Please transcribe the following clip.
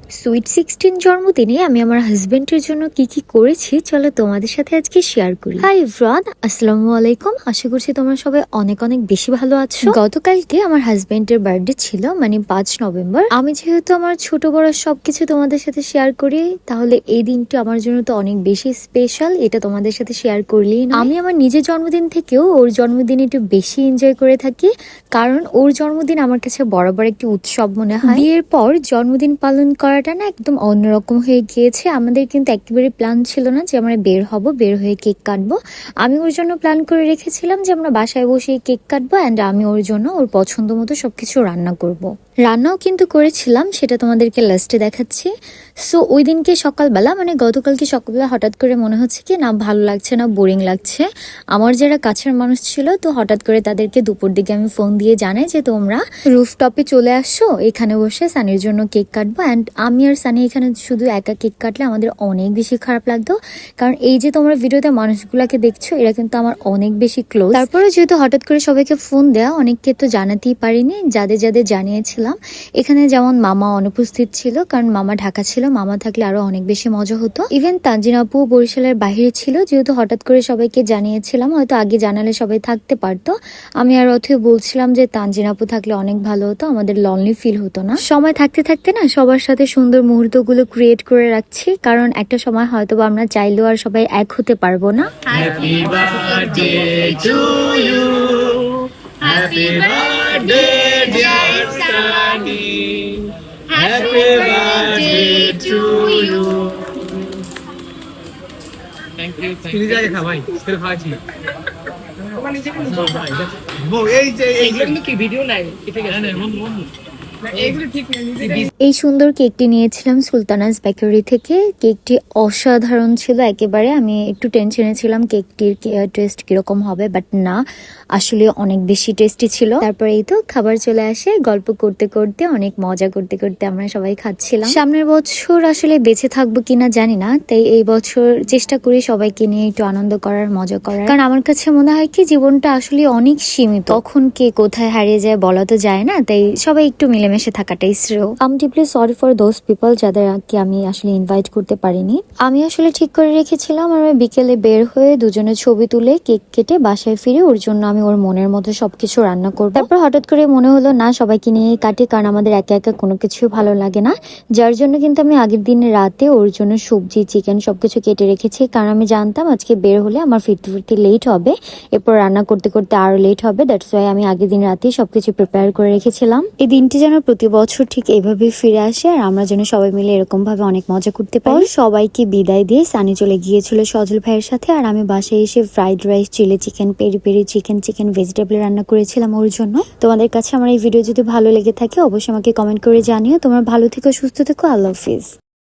Sweet 16 জন্মদিনে আমি আমার হাজবেন্ডের জন্য কি করেছি চলো তোমাদের সাথে আজকে শেয়ার করি। হাই এভরিওয়ান, আসসালামু আলাইকুম। আশা করছি তোমরা সবাই অনেক অনেক বেশি ভালো আছো। গতকালকে আমার হাজবেন্ডের বার্থডে ছিল, মানে 5 নভেম্বর। আমি যেহেতু আমার ছোট বড় সবকিছু তোমাদের সাথে শেয়ার করি, তাহলে এই দিনটা আমার জন্য তো অনেক বেশি স্পেশাল। এটা তোমাদের সাথে শেয়ার করলেই না। আমি আমার নিজের জন্মদিন থেকেও ওর জন্মদিন একটু বেশি এনজয় করে থাকি, কারণ ওর জন্মদিন আমার কাছে বরাবর একটি উৎসব মনে হয়। বিয়ের পর জন্মদিন পালন করাটা না একদম অন্যরকম হয়ে গিয়েছে। আমাদের কিন্তু একেবারে প্ল্যান ছিল না যে আমরা বের হয়ে কেক কাটবো। আমি ওর জন্য প্ল্যান করে রেখেছিলাম যে আমরা বাসায় বসে কেক কাটবো অ্যান্ড আমি ওর জন্য ওর পছন্দ মতো সবকিছু রান্না করব। রান্নাও কিন্তু করেছিলাম, সেটা তোমাদেরকে লাস্টে দেখাচ্ছি। সো ওই দিনকে সকালবেলা, মানে গতকালকে সকালবেলা হঠাৎ করে মনে হচ্ছে কি না ভালো লাগছে না, বোরিং লাগছে। আমার যারা কাছের মানুষ ছিল, তো হঠাৎ করে তাদেরকে দুপুর দিকে আমি ফোন দিয়ে জানাই যে তোমরা রুফটপে চলে আসছো, এখানে বসে সানির জন্য কেক কাটবো। অ্যান্ড আমি আর সানি এখানে শুধু একা কেক কাটলে আমাদের অনেক বেশি খারাপ লাগতো, কারণ এই যে তোমরা ভিডিওতে মানুষগুলাকে দেখছো এরা কিন্তু আমার অনেক বেশি ক্লোজ। তারপরে যেহেতু হঠাৎ করে সবাইকে ফোন দেয়া, অনেককে তো জানাতেই পারিনি। যাদের জানিয়েছিলাম, এখানে যেমন মামা অনুপস্থিত ছিল, কারণ মামা ঢাকা ছিল। মামা থাকলে আরো অনেক বেশি মজা হতো। ইভেন তানজিন আপু বরিশালের বাইরে ছিল, যেহেতু হঠাৎ করে সবাইকে জানিয়েছিলাম, হয়তো আগে জানালে সবাই থাকতে পারতো। আমি আর অথই বলছিলাম যে তানজিন আপু থাকলে অনেক ভালো হতো, আমাদের লনলি ফিল হতো না। সময় থাকতে থাকতে না সবার সাথে সুন্দর মুহূর্তগুলো ক্রিয়েট করে রাখছি, কারণ একটা সময় হয়তো আমরা চাইলেও আর সবাই এক হতে পারবো না। Happy birthday to you. Happy birthday, dear Sunny. Happy birthday to you. Thank you. তুমি যাই খাবাই ফের খাওয়াছি এইগুলো কি ভিডিও নাই? ঠিক আছে না বন্ধু এইগুলো ঠিক না এই সুন্দর কেকটি নিয়েছিলাম সুলতানাস বেকারি থেকে। কেকটি অসাধারণ ছিল একেবারে। আমি একটু টেনশনে ছিলাম কেকটির টেস্ট কিরকম হবে, বাট না, আসলে অনেক বেশি টেস্টি ছিল। তারপরে এই তো খাবার চলে আসে, গল্প করতে করতে অনেক মজা করতে করতে আমরা সবাই খাচ্ছিলাম। সামনের বছর আসলে বেঁচে থাকবো কিনা জানি না, তাই এই বছর চেষ্টা করি সবাইকে নিয়ে একটু আনন্দ করার, মজা করার। কারণ আমার কাছে মনে হয় কি জীবনটা আসলে অনেক সীমিত, কখন কে কোথায় হারিয়ে যায় বলা তো যায় না, তাই সবাই একটু মিলেমিশে থাকাটাই শ্রেয়। আমি deeply sorry for those people যাদেরকে আমি আসলে ইনভাইট করতে পারিনি। আমি আসলে ঠিক করে রেখেছিলাম আমরা বিকেলে বের হয়ে দুজনে ছবি তুলে কেক কেটে বাসায় ফিরে ওর জন্য আমি ওর মনের মতো সবকিছু রান্না করবো। তারপর হঠাৎ করে মনে হলো না সবাইকে নিয়ে কাটি, কারণ আমাদের একা একা কোনো কিছু ভালো লাগে না। যার জন্য কিন্তু আমি আগের দিন রাতে ওর জন্য সবজি, চিকেন সবকিছু কেটে রেখেছি, কারণ আমি জানতাম আজকে বের হলে আমার ফিরতে লেট হবে, এরপর রান্না করতে করতে আরো লেট হবে। দ্যাটস ওয়াই আমি আগের দিন রাতেই সবকিছু প্রিপেয়ার করে রেখেছিলাম। এই দিনটি যেন প্রতি বছর ঠিক এইভাবে ফিরে আসে, আর আমরা যেন সবাই মিলে এরকম ভাবে অনেক মজা করতে পারি। সবাইকে বিদায় দিয়ে সানি চলে গিয়েছিল সজল ভাইয়ের সাথে, আর আমি বাসায় এসে fried rice, chilli chicken, peri peri chicken vegetable রান্না করেছিলাম ওর জন্য। তোমাদের কাছে আমার এই ভিডিও যদি ভালো লেগে থাকে অবশ্যই আমাকে কমেন্ট করে জানিও। তোমরা ভালো থেকো, সুস্থ থেকো, আল্লাহ হাফিজ।